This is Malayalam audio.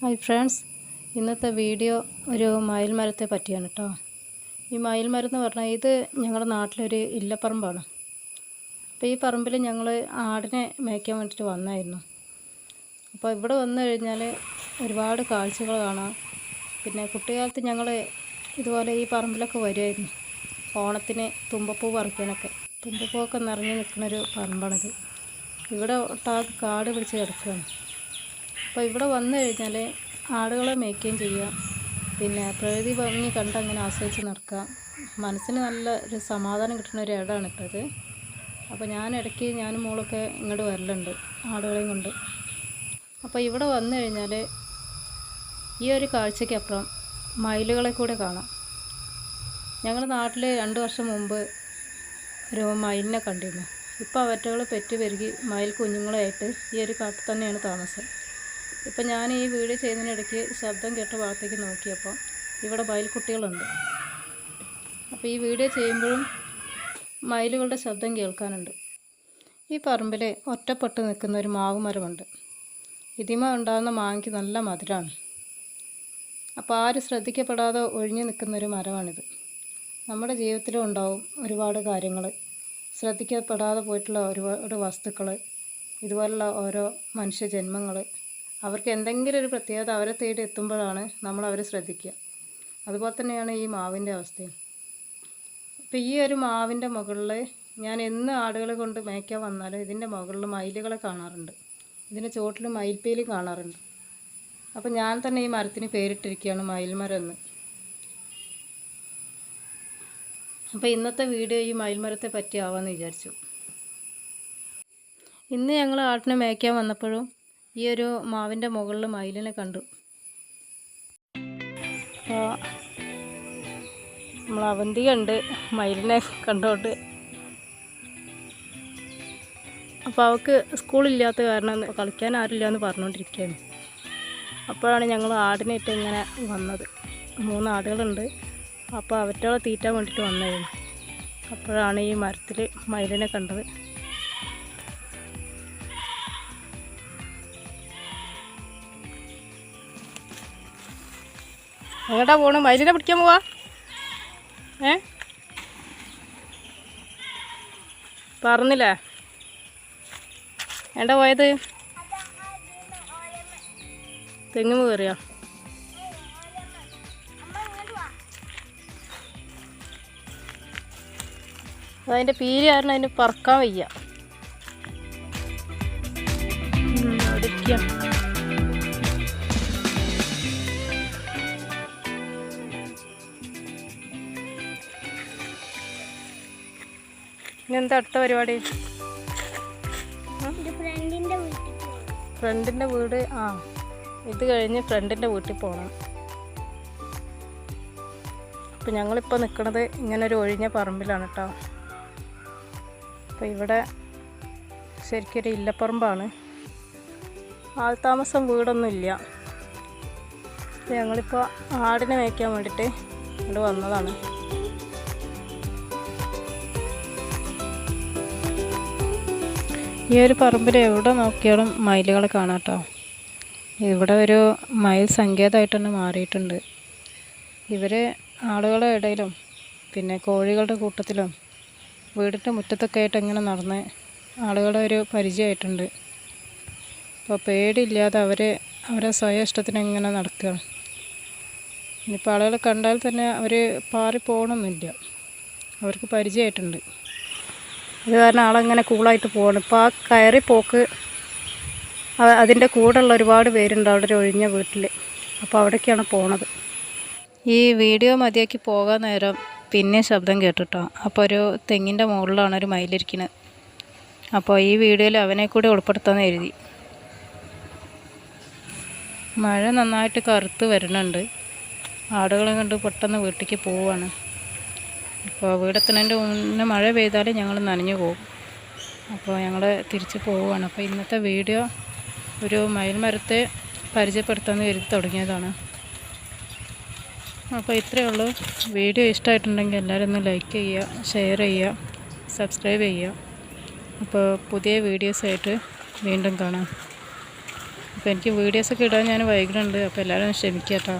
ഹായ് ഫ്രണ്ട്സ്, ഇന്നത്തെ വീഡിയോ ഒരു മയിൽ മരത്തെ പറ്റിയാണ് കേട്ടോ. ഈ മയിൽ മരം എന്ന് പറഞ്ഞാൽ ഇത് ഞങ്ങളുടെ നാട്ടിലൊരു ഇല്ലപ്പറമ്പാണ്. അപ്പോൾ ഈ പറമ്പിൽ ഞങ്ങൾ ആടിനെ മേയ്ക്കാൻ വേണ്ടിയിട്ട് വന്നായിരുന്നു. അപ്പോൾ ഇവിടെ വന്നു കഴിഞ്ഞാൽ ഒരുപാട് കാഴ്ചകൾ കാണാം. പിന്നെ കുട്ടിക്കാലത്ത് ഞങ്ങൾ ഇതുപോലെ ഈ പറമ്പിലൊക്കെ വരുമായിരുന്നു. ഓണത്തിന് തുമ്പപ്പൂ പറിക്കാനൊക്കെ. തുമ്പപ്പൂവൊക്കെ നിറഞ്ഞു നിൽക്കുന്നൊരു പറമ്പാണിത്. ഇവിടെ ഒട്ടാകെ കാട് പിടിച്ച് കിടക്കുകയാണ്. അപ്പോൾ ഇവിടെ വന്നു കഴിഞ്ഞാൽ ആടുകളെ മേയ്ക്കുകയും ചെയ്യാം. പിന്നെ പ്രകൃതി ഭംഗി കണ്ട് അങ്ങനെ ആസ്വദിച്ച് നടക്കാം. മനസ്സിന് നല്ല ഒരു സമാധാനം കിട്ടുന്ന ഒരു ഇടമാണ് ഇപ്പോൾ ഇത്. അപ്പോൾ ഞാനും മോളൊക്കെ ഇങ്ങോട്ട് വരലുണ്ട് ആടുകളെയും കൊണ്ട്. അപ്പോൾ ഇവിടെ വന്നു കഴിഞ്ഞാൽ ഈ ഒരു കാഴ്ചയ്ക്കപ്പുറം മയിലുകളെ കൂടെ കാണാം. ഞങ്ങളുടെ നാട്ടിൽ 2 വർഷം മുമ്പ് ഒരു മയിലിനെ കണ്ടിരുന്നു. ഇപ്പോൾ അവറ്റകൾ പെറ്റ് പെരുകി മയിൽ കുഞ്ഞുങ്ങളായിട്ട് ഈ ഒരു കാട്ടിൽ തന്നെയാണ് താമസം. ഇപ്പം ഞാൻ ഈ വീഡിയോ ചെയ്യുന്നതിനിടയ്ക്ക് ശബ്ദം കേട്ട ഭാഗത്തേക്ക് നോക്കിയപ്പോൾ ഇവിടെ മയിൽക്കുട്ടികളുണ്ട്. അപ്പോൾ ഈ വീഡിയോ ചെയ്യുമ്പോഴും മയിലുകളുടെ ശബ്ദം കേൾക്കാനുണ്ട്. ഈ പറമ്പിൽ ഒറ്റപ്പെട്ട് നിൽക്കുന്ന ഒരു മാവ് മരമുണ്ട്. ഇതിമ ഉണ്ടാകുന്ന മാങ്ങയ്ക്ക് നല്ല മധുരമാണ്. അപ്പോൾ ആരും ശ്രദ്ധിക്കപ്പെടാതെ ഒഴിഞ്ഞു നിൽക്കുന്നൊരു മരമാണിത്. നമ്മുടെ ജീവിതത്തിലും ഉണ്ടാവും ഒരുപാട് കാര്യങ്ങൾ, ശ്രദ്ധിക്കപ്പെടാതെ പോയിട്ടുള്ള ഒരുപാട് വസ്തുക്കൾ, ഇതുപോലുള്ള ഓരോ മനുഷ്യജന്മങ്ങൾ. അവർക്ക് എന്തെങ്കിലും ഒരു പ്രത്യേകത അവരെ തേടി എത്തുമ്പോഴാണ് നമ്മൾ അവരെ ശ്രദ്ധിക്കുക. അതുപോലെ തന്നെയാണ് ഈ മാവിൻ്റെ അവസ്ഥയും. ഇപ്പോൾ ഈ ഒരു മാവിൻ്റെ മുകളിൽ ഞാൻ എന്ന് ആടുകളെ കൊണ്ട് മേയ്ക്കാൻ വന്നാലും ഇതിൻ്റെ മുകളിൽ മയിലുകളെ കാണാറുണ്ട്. ഇതിൻ്റെ ചുവട്ടിൽ മയിൽപ്പീലി കാണാറുണ്ട്. അപ്പോൾ ഞാൻ തന്നെ ഈ മരത്തിന് പേരിട്ടിരിക്കുകയാണ് മയിൽമരം എന്ന്. അപ്പോൾ ഇന്നത്തെ വീഡിയോ ഈ മയിൽമരത്തെ പറ്റി ആവാമെന്ന് വിചാരിച്ചു. ഇന്ന് ഞങ്ങൾ ആടിനെ മേയ്ക്കാൻ വന്നപ്പോഴും ഈ ഒരു മാവിൻ്റെ മുകളിൽ മയിലിനെ കണ്ടു. അപ്പോൾ നമ്മൾ അവന്തി കണ്ട് മയിലിനെ കണ്ടോണ്ട്. അപ്പോൾ അവൾക്ക് സ്കൂളില്ലാത്ത കാരണം കളിക്കാൻ ആരില്ല എന്ന് പറഞ്ഞുകൊണ്ടിരിക്കുകയാണ്. അപ്പോഴാണ് ഞങ്ങൾ ആടിനായിട്ട് ഇങ്ങനെ വന്നത്. 3 ആടുകളുണ്ട്. അപ്പോൾ അവറ്റകളെ തീറ്റാൻ വേണ്ടിയിട്ട് വന്നതായിരുന്നു. അപ്പോഴാണ് ഈ മരത്തിൽ മയിലിനെ കണ്ടത്. എങ്ങോട്ടാ പോകണം? മയിലിനെ പിടിക്കാൻ പോവാ? പറഞ്ഞില്ലേ എണ്ടാ പോയത്? തെങ്ങ് കയറിയോ? അതിൻ്റെ പീരി കാരണം അതിന് പറക്കാൻ വയ്യ. അടിക്കാം. ഇനി എന്താ അടുത്ത പരിപാടി? ഫ്രണ്ടിൻ്റെ വീട്. ഇത് കഴിഞ്ഞ് ഫ്രണ്ടിൻ്റെ വീട്ടിൽ പോകണം. അപ്പം ഞങ്ങളിപ്പോൾ നിൽക്കുന്നത് ഇങ്ങനൊരു ഒഴിഞ്ഞ പറമ്പിലാണ് കേട്ടോ. അപ്പോൾ ഇവിടെ ശരിക്കൊരു ഇല്ലപ്പറമ്പാണ്. ആൾത്താമസം വീടൊന്നുമില്ല. അപ്പോൾ ഞങ്ങളിപ്പോൾ ആടിനെ മേയ്ക്കാൻ വേണ്ടിയിട്ട് ഇവിടെ വന്നതാണ്. ഈ ഒരു പറമ്പിൽ എവിടെ നോക്കിയാലും മയിലുകളെ കാണാം കേട്ടോ. ഇവിടെ ഒരു മയിൽ സങ്കേതമായിട്ട് തന്നെ മാറിയിട്ടുണ്ട്. ഇവർ ആളുകളുടെ ഇടയിലും പിന്നെ കോഴികളുടെ കൂട്ടത്തിലും വീടിൻ്റെ മുറ്റത്തൊക്കെ ആയിട്ട് ഇങ്ങനെ നടന്ന് ആളുകളുടെ ഒരു പരിചയമായിട്ടുണ്ട്. അപ്പോൾ പേടിയില്ലാതെ അവരെ സ്വയം ഇഷ്ടത്തിന് ഇങ്ങനെ നടക്കുകയാണ്. ഇനിയിപ്പോൾ ആളുകൾ കണ്ടാൽ തന്നെ അവർ പാറിപ്പോകണമെന്നില്ല, അവർക്ക് പരിചയമായിട്ടുണ്ട്. അത് കാരണം ആളങ്ങനെ കൂളായിട്ട് പോകണം. ഇപ്പോൾ ആ കയറി പോക്ക് അതിൻ്റെ കൂടെയുള്ള ഒരുപാട് പേരുണ്ട് അവിടെ ഒരു ഒഴിഞ്ഞ വീട്ടിൽ. അപ്പോൾ അവിടേക്കാണ് പോണത്. ഈ വീഡിയോ മതിയാക്കി പോകാൻ നേരം പിന്നെ ശബ്ദം കേട്ടിട്ടോ. അപ്പോൾ ഒരു തെങ്ങിൻ്റെ മുകളിലാണ് ഒരു മയിലിരിക്കുന്നത്. അപ്പോൾ ഈ വീഡിയോയിൽ അവനെ കൂടി ഉൾപ്പെടുത്താമെന്ന് എഴുതി. മഴ നന്നായിട്ട് കറുത്ത് വരുന്നുണ്ട്. ആടുകളെ കൊണ്ട് പെട്ടെന്ന് വീട്ടിലേക്ക് പോവുകയാണ്. അപ്പോൾ വീടെത്തുന്നതിൻ്റെ മുന്നേ മഴ പെയ്താൽ ഞങ്ങൾ നനഞ്ഞു പോകും. അപ്പോൾ ഞങ്ങൾ തിരിച്ച് പോവുകയാണ്. അപ്പോൾ ഇന്നത്തെ വീഡിയോ ഒരു മയിൽ മരത്തെ പരിചയപ്പെടുത്താമെന്ന് കരുതി തുടങ്ങിയതാണ്. അപ്പോൾ ഇത്രയേ ഉള്ളൂ. വീഡിയോ ഇഷ്ടമായിട്ടുണ്ടെങ്കിൽ എല്ലാവരും ഒന്ന് ലൈക്ക് ചെയ്യുക, ഷെയർ ചെയ്യുക, സബ്സ്ക്രൈബ് ചെയ്യുക. അപ്പോൾ പുതിയ വീഡിയോസായിട്ട് വീണ്ടും കാണാം. അപ്പോൾ എനിക്ക് വീഡിയോസൊക്കെ ഇടാൻ ഞാൻ വൈകുന്നുണ്ട്. അപ്പോൾ എല്ലാവരും ക്ഷമിക്കുക കേട്ടോ.